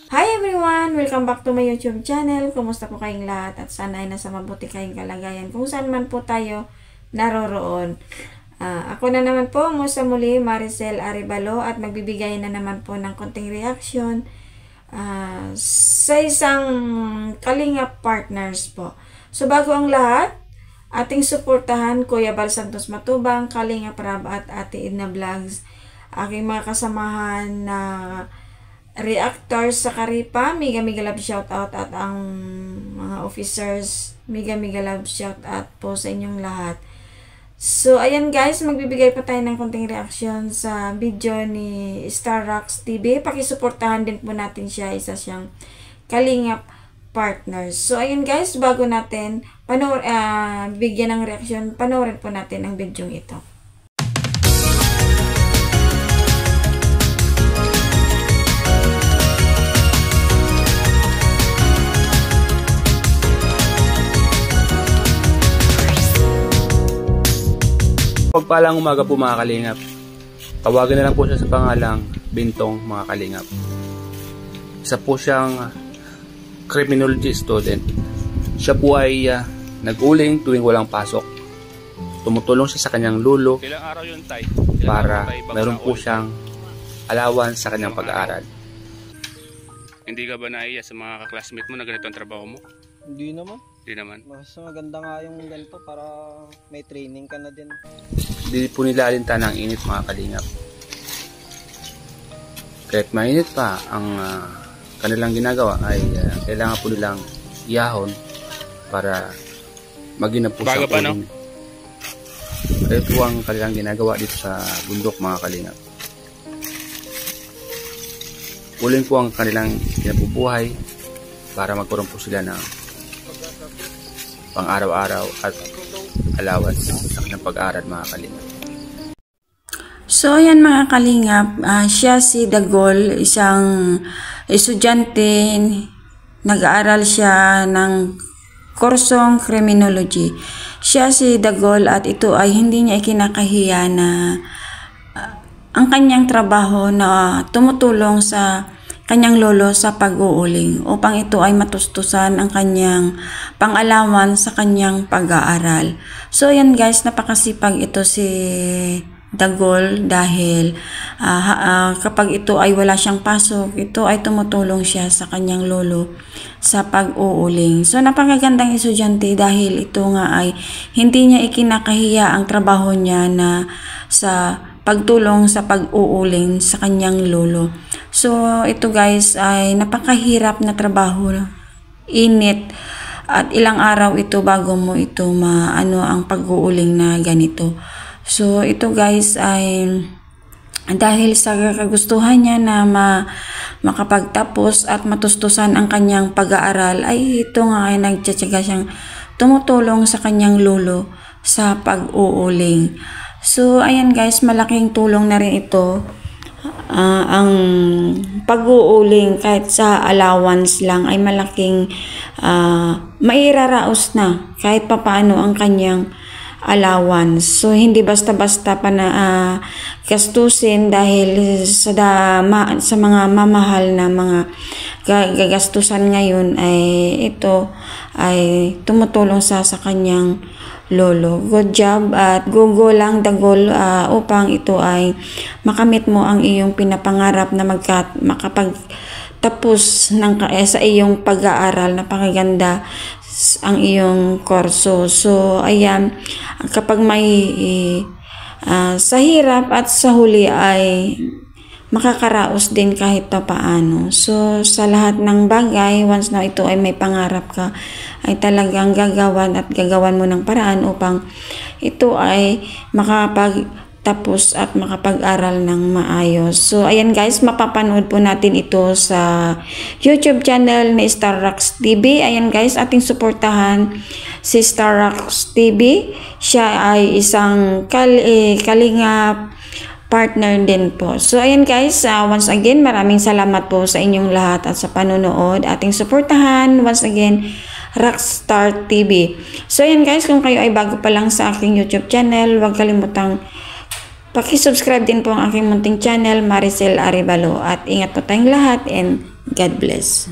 Hi everyone! Welcome back to my YouTube channel. Kumusta po kayong lahat? At sana ay nasa mabuti kayong kalagayan kung saan man po tayo naroroon. Ako na naman po sa muli, Maricel Arevalo, at magbibigay na naman po ng konting reaction sa isang Kalingap partners po. So bago ang lahat, ating suportahan Kuya Bal Santos Matubang, Kalingap Rab at Ate Edna Vlogs, aking mga kasamahan na reactors sa Karipa, mega love shoutout, at ang mga officers, mega love shoutout po sa inyong lahat. So ayan guys, magbibigay pa tayo ng konting reaction sa video ni Starrocks TV. Pakisuportahan din po natin siya, isa siyang Kalingap partners. So ayun guys, bago natin bigyan ng reaction, panoorin po natin ang video ito. Pagpalang umaga po mga Kalingap. Tawagan na lang po siya sa pangalang Bintong mga Kalingap. Isa po siyang criminology student. Siya po ay nag-uling tuwing walang pasok. Tumutulong siya sa kanyang lolo para meron po siyang allowance sa kanyang pag-aaral. Hindi ka ba naiya sa mga kaklasmate mo na ganito ang trabaho mo? Hindi naman. Hindi naman. Mas maganda nga yung ganito para may training ka na din. Hindi po nila alintan ang init mga Kalingap. Kahit mainit pa ang kanilang ginagawa ay kailangan po nilang iyahon para maginap po sa uling. Kaya po ang kanilang ginagawa dito sa bundok mga Kalingap. Uling po ang kanilang kinabubuhay para magkaroon po sila ng pang araw-araw at allowance sa kanilang pag-aaral mga Kalingap. So ayan mga Kalingap, siya si Dagol, isang estudyante, nag-aaral siya ng kursong criminology. Siya si Dagol at ito ay hindi niya ikinakahiya na ang kanyang trabaho na tumutulong sa kanyang lolo sa pag-uuling upang ito ay matustusan ang kanyang pang-alawan sa kanyang pag-aaral. So ayan guys, napakasipag ito si Dagol dahil kapag ito ay wala siyang pasok, ito ay tumutulong siya sa kanyang lolo sa pag-uuling. So napakagandang estudyante dahil ito nga ay hindi niya ikinakahiya ang trabaho niya na sa pagtulong sa pag-uuling sa kanyang lolo. So ito guys ay napakahirap na trabaho, init, at ilang araw ito bago mo ito maano ang pag-uuling na ganito. So ito guys ay dahil sa kagustuhan niya na makapagtapos at matustusan ang kanyang pag-aaral, ay ito nga ay nagtsatsaga siyang tumutulong sa kanyang lolo sa pag-uuling. So ayan guys, malaking tulong na rin ito ang pag-uuling. Kahit sa allowance lang ay malaking mairaraos na kahit papaano ang kanyang allowance. So hindi basta-basta pa na gastusin dahil sa mga mamahal na mga gagastusan ngayon ay ito ay tumutulong sa kanyang lolo. Good job at go lang Dagol upang ito ay makamit mo ang iyong pinapangarap na makapagtapos sa iyong pag-aaral. Napakaganda ang iyong kurso. So ayan, kapag may sa hirap at sa huli ay makakaraos din kahit pa paano. So sa lahat ng bagay, once na ito ay may pangarap ka, ay talagang gagawan mo ng paraan upang ito ay makapagtapos at makapag-aral ng maayos. So ayan guys, mapapanood po natin ito sa YouTube channel ni Starrocks TV. Ayan guys, ating suportahan si Starrocks TV. Siya ay isang Kalingap partner din po. So ayan guys, once again maraming salamat po sa inyong lahat at sa panonood. Ating suportahan once again Rockstar TV. So ayan guys, kung kayo ay bago pa lang sa aking YouTube channel, huwag kalimutang Paki-subscribe din po ang aking munting channel, Maricel Arevalo, at ingat po tayong lahat and God bless.